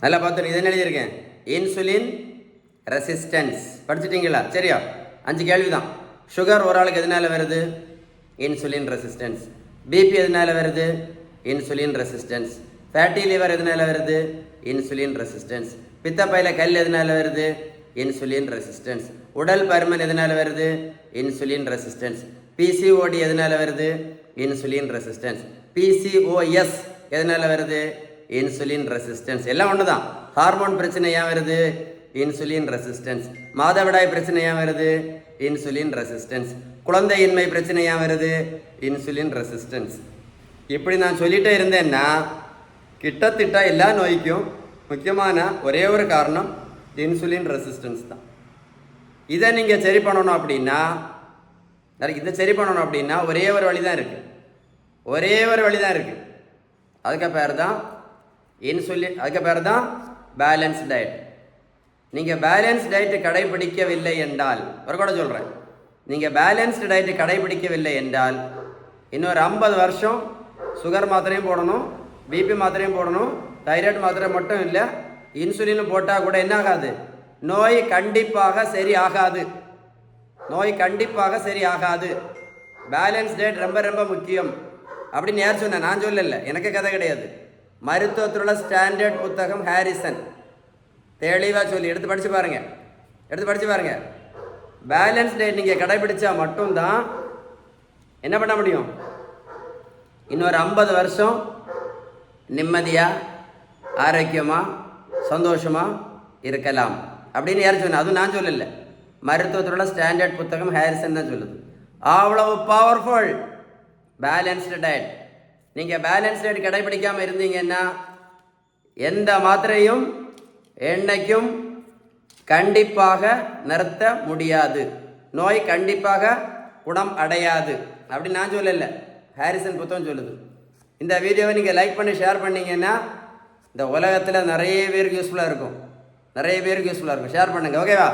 நல்லா பார்த்துருங்க. இது என்ன எழுதியிருக்கேன்? Insulin resistance. படிச்சுட்டிங்களா? சரியா? 5 கேள்வி தான். சுகர் ஒரு ஆளுக்கு எதனால வருது? Insulin resistance. பிபி எதனால வருது? Insulin resistance. ஃபேட்டி லிவர் எதனால வருது? Insulin resistance. பித்தப்பையில கல் எதனால வருது? Insulin resistance. உடல் பருமன் எதனால வருது? Insulin resistance. பிசிஓடி எதனால வருது? Insulin resistance. பிசிஓஎஸ் எதனால வருது? Insulin resistance. எல்லாம் ஒன்று தான். ஹார்மோன் பிரச்சனை ஏன் வருது? Insulin resistance. மாதவிடாய் பிரச்சனை ஏன் வருது? Insulin resistance. குழந்தையின்மை பிரச்சனை ஏன் வருது? Insulin resistance. இப்படி நான் சொல்லிட்டே இருந்தேன்னா கிட்டத்தட்ட எல்லா நோய்க்கும் முக்கியமான ஒரே ஒரு காரணம் இன்சுலின் ரெசிஸ்டன்ஸ் தான். இதை நீங்கள் சரி பண்ணணும் அப்படின்னா ஒரே ஒரு வழி தான் இருக்குது. அதுக்கு பேர் தான் இன்சுலின். அதுக்கு பேர் தான் பேலன்ஸ் டயட். நீங்கள் பேலன்ஸ் டயட்டு கடைபிடிக்கவில்லை என்றால், ஒரு கூட சொல்கிறேன், நீங்கள் பேலன்ஸ்டு டயட்டு கடைபிடிக்கவில்லை என்றால் இன்னொரு 50 வருஷம் சுகர் மாத்திரையும் போடணும், பிபி மாத்திரையும் போடணும், தைராய்டு மாத்திரை மட்டும் இல்லை, இன்சுலின் போட்டால் கூட என்ன ஆகாது? நோய் கண்டிப்பாக சரி ஆகாது. பேலன்ஸ் டயட் ரொம்ப ரொம்ப முக்கியம் அப்படின்னு யார் சொன்ன? நான் சொல்லலை, எனக்கு கதை கிடையாது. மருத்துவத்தில் உள்ள ஸ்டாண்டர்ட் புத்தகம் ஹாரிசன் தெளிவாக சொல்லி எடுத்து படித்து பாருங்க. பேலன்ஸ் டயட் நீங்கள் கடைபிடிச்சா மட்டும்தான் என்ன பண்ண முடியும்? இன்னொரு 50 வருஷம் நிம்மதியாக, ஆரோக்கியமாக, சந்தோஷமாக இருக்கலாம் அப்படின்னு யார் சொன்ன? அதுவும் நான் சொல்லலை, மருத்துவத்தோட ஸ்டாண்டர்ட் புத்தகம் ஹாரிசன் தான் சொல்லுது. அவ்வளவு பவர்ஃபுல் பேலன்ஸ்டு டயட். நீங்கள் பேலன்ஸ் டயட் கடைபிடிக்காமல் இருந்தீங்கன்னா எந்த மாத்திரையும் என்னைக்கும் கண்டிப்பாக நிறுத்த முடியாது, நோய் கண்டிப்பாக குணம் அடையாது அப்படின்னு நான் சொல்லலை, ஹாரிசன் புத்தகம் சொல்லுது. இந்த வீடியோவை நீங்கள் லைக் பண்ணி ஷேர் பண்ணிங்கன்னா இந்த உலகத்தில் நிறைய பேருக்கு யூஸ்ஃபுல்லாக இருக்கும். ஷேர் பண்ணுங்கள். ஓகேவா?